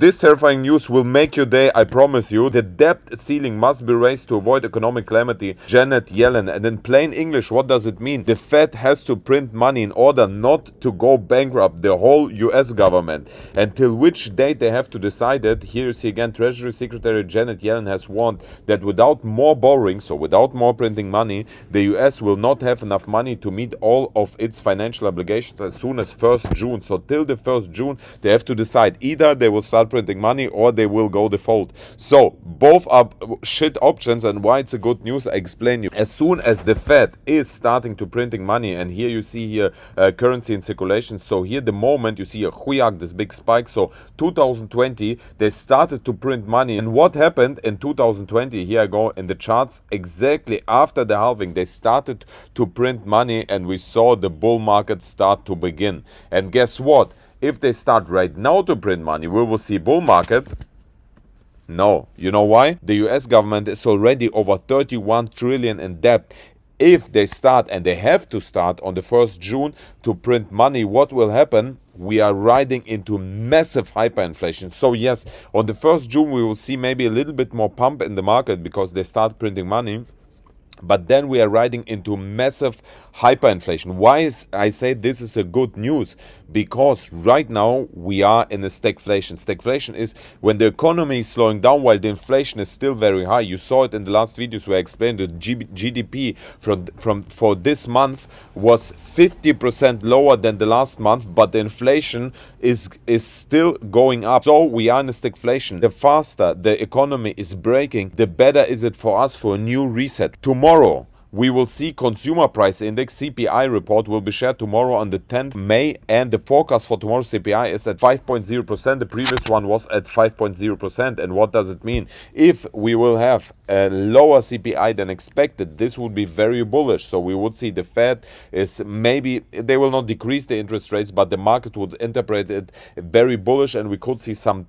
This terrifying news will make your day, I promise you. The debt ceiling must be raised to avoid economic calamity. Janet Yellen. And in plain English, what does it mean? The Fed has to print money in order not to go bankrupt, the whole US government. Until which date they have to decide it. Here you see again, Treasury Secretary Janet Yellen has warned that without more borrowing, so without more printing money, the US will not have enough money to meet all of its financial obligations as soon as 1st June. So till the 1st June, they have to decide. Either they will start printing money or they will go default. So both are shit options, and why it's a good news, I explain you. As soon as the Fed is starting to printing money, and here you see here currency in circulation. So here the moment you see a huyak, this big spike. So 2020 they started to print money, and what happened in 2020? Here I go in the charts. Exactly after the halving they started to print money, and we saw the bull market start to begin. And guess what? If they start right now to print money, we will see bull market. No. You know why? The US government is already over 31 trillion in debt. If they start, and they have to start on the 1st June to print money, what will happen? We are riding into massive hyperinflation. So yes, on the 1st June we will see maybe a little bit more pump in the market because they start printing money. But then we are riding into massive hyperinflation. Why is I say this is a good news? Because right now we are in a stagflation. Stagflation is when the economy is slowing down while the inflation is still very high. You saw it in the last videos where I explained the GDP for this month was 50% lower than the last month, but the inflation is still going up. So we are in a stagflation. The faster the economy is breaking, the better is it for us for a new reset. Tomorrow we will see consumer price index CPI report will be shared tomorrow on the 10th May, and the forecast for tomorrow's CPI is at 5.0%. The previous one was at 5.0%. And what does it mean? If we will have a lower CPI than expected, this would be very bullish. So we would see the Fed is maybe they will not decrease the interest rates, but the market would interpret it very bullish, and we could see some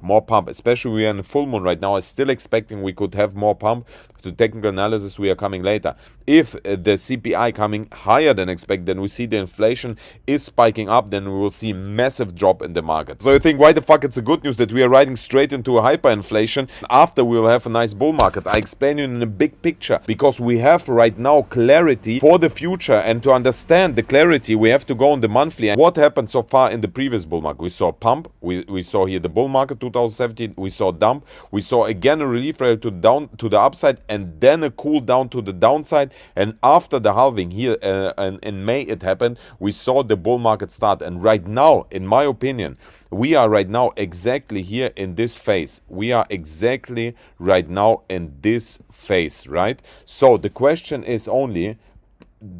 more pump, especially we are in a full moon right now. I'm still expecting we could have more pump. To technical analysis we are coming later. If the CPI coming higher than expected, then we see the inflation is spiking up, then we will see massive drop in the market. So you think, why the fuck it's a good news that we are riding straight into a hyperinflation after we will have a nice bull market? I explain you in a big picture, because we have right now clarity for the future, and to understand the clarity we have to go on the monthly. And what happened so far in the previous bull market? We saw pump, we saw here the bull market 2017, we saw dump, we saw again a relief rally to the upside, and then a cool down to the downside. And after the halving here in May it happened, we saw the bull market start. And right now, in my opinion, we are right now exactly here in this phase. We are exactly right now in this phase, right? So the question is only,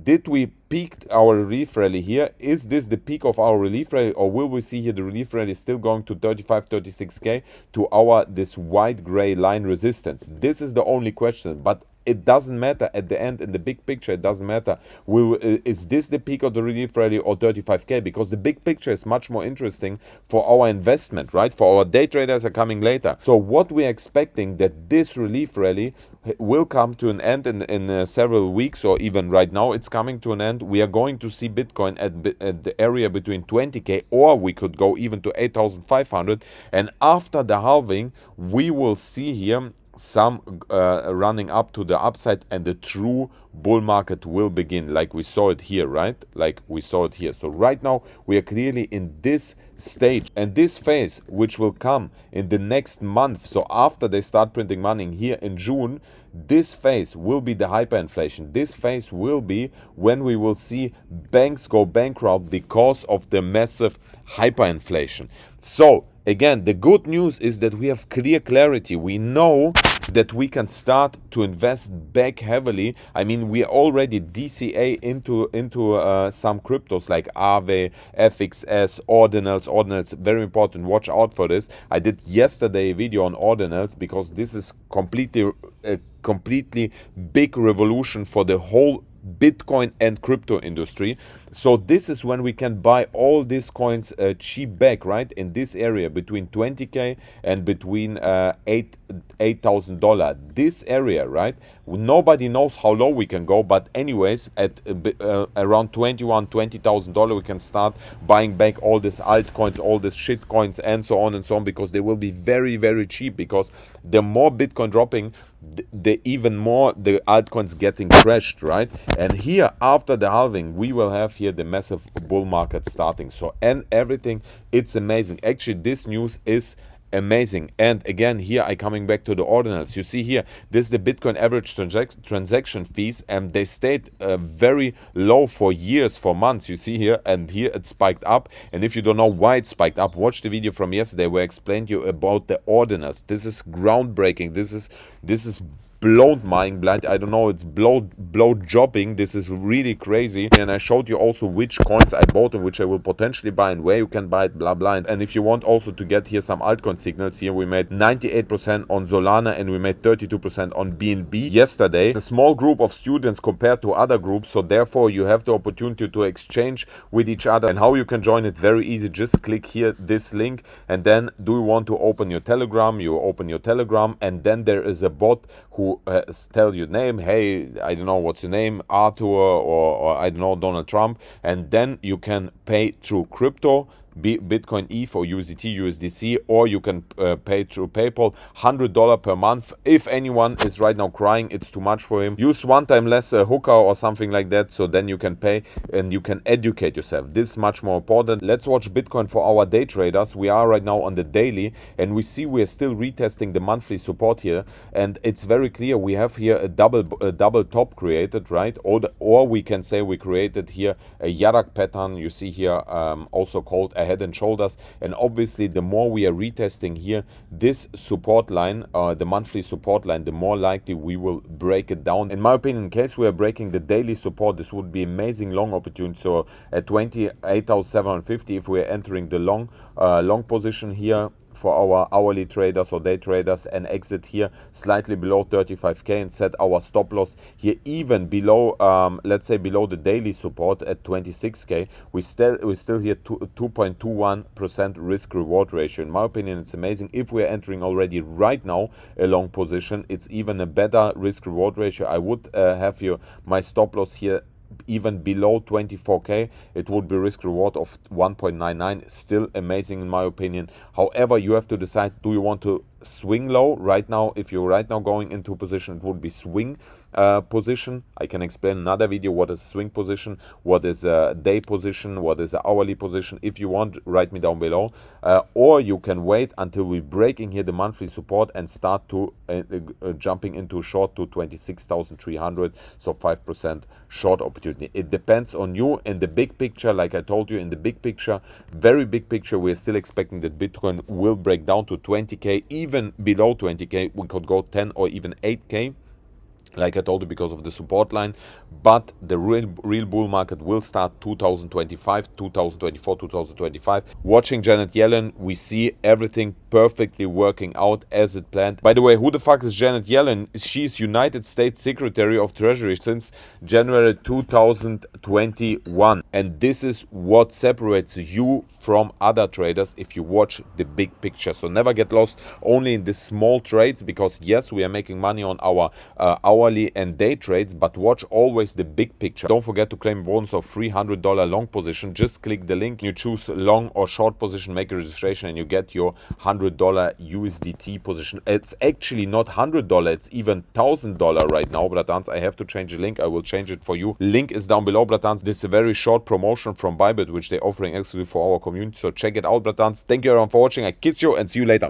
did we peak our relief rally here? Is this the peak of our relief rally, or will we see here the relief rally still going to 36k to our this white gray line resistance? This is the only question. But it doesn't matter at the end. In the big picture, it doesn't matter. Is this the peak of the relief rally or 35k? Because the big picture is much more interesting for our investment, right? For our day traders are coming later. So what we're expecting, that this relief rally will come to an end in several weeks, or even right now it's coming to an end. We are going to see Bitcoin at the area between 20k, or we could go even to 8,500. And after the halving, we will see here some running up to the upside, and the true bull market will begin, like we saw it here, right? Like we saw it here. So right now we are clearly in this stage, and this phase which will come in the next month, so after they start printing money here in June, this phase will be the hyperinflation. This phase will be when we will see banks go bankrupt because of the massive hyperinflation. So again, the good news is that we have clear clarity. We know that we can start to invest back heavily. I mean, we are already DCA into some cryptos like Aave, FXS, Ordinals, very important. Watch out for this. I did yesterday a video on Ordinals, because this is completely big revolution for the whole Bitcoin and crypto industry. So this is when we can buy all these coins cheap back, right? In this area between 20K and between $8,000. This area, right? Nobody knows how low we can go, but anyways, at around $20,000 we can start buying back all these altcoins, all these shit coins, and so on, because they will be very, very cheap, because the more Bitcoin dropping, the even more the altcoins getting crashed, right? And here after the halving we will have here the massive bull market starting. So, and everything, it's amazing. Actually, this news is amazing. And again, here I coming back to the ordinals. You see here, this is the Bitcoin average transaction fees, and they stayed very low for years, for months. You see here, and here it spiked up. And if you don't know why it spiked up, watch the video from yesterday where I explained to you about the ordinals. This is groundbreaking. This is blown mind blind. I don't know, it's blow jobbing. This is really crazy. And I showed you also which coins I bought and which I will potentially buy and where you can buy it, blah blah. And if you want also to get here some altcoin signals, here we made 98% on Solana and we made 32% on BNB yesterday. It's a small group of students compared to other groups, so therefore you have the opportunity to exchange with each other. And how you can join it, very easy. Just click here this link, and then do you want to open your Telegram, you open your Telegram, and then there is a bot who tell your name, hey, I don't know what's your name, Arthur, or I don't know, Donald Trump, and then you can pay through crypto, Bitcoin, ETH, or USDT, USDC, or you can pay through PayPal, $100 per month. If anyone is right now crying it's too much for him, use one time less hooker or something like that, so then you can pay and you can educate yourself. This is much more important. Let's watch Bitcoin for our day traders. We are right now on the daily, and we see we are still retesting the monthly support here, and it's very clear we have here a double top created, right? Or we can say we created here a Yarak pattern. You see here also called a head and shoulders. And obviously the more we are retesting here this support line, the monthly support line, the more likely we will break it down. In my opinion, in case we are breaking the daily support, this would be amazing long opportunity. So at 28,750, if we are entering the long position here for our hourly traders or day traders, and exit here slightly below 35K and set our stop loss here even below, let's say below the daily support at 26K, we still here 2.21% risk reward ratio. In my opinion, it's amazing. If we're entering already right now a long position, it's even a better risk reward ratio. I would have here my stop loss here even below 24K. It would be risk reward of 1.99. Still amazing in my opinion. However, you have to decide, do you want to swing low right now? If you're right now going into position, it would be swing position. I can explain another video what is swing position, what is a day position, what is an hourly position. If you want, write me down below. Or you can wait until we're breaking here the monthly support and start to jumping into short to 26,300, so 5% short opportunity. It depends on you. In the big picture, like I told you, in the big picture, very big picture, we're still expecting that Bitcoin will break down to 20K. Even below 20K, we could go 10 or even 8K. Like I told you, because of the support line. But the real bull market will start 2025, 2024, 2025. Watching Janet Yellen, we see everything perfectly working out as it planned. By the way, who the fuck is Janet Yellen? She's United States Secretary of Treasury since January 2021. And this is what separates you from other traders if you watch the big picture. So never get lost only in the small trades, because yes, we are making money on our hourly and day trades, but watch always the big picture. Don't forget to claim bonus of $300 long position. Just click the link, you choose long or short position, make a registration, and you get your $100 USDT position. It's actually not $100, it's even $1,000 right now, bratans. I have to change the link. I will change it for you. Link is down below, bratans. This is a very short promotion from Bybit, which they're offering exclusively for our community, so check it out, bratans. Thank you everyone for watching. I kiss you and see you later.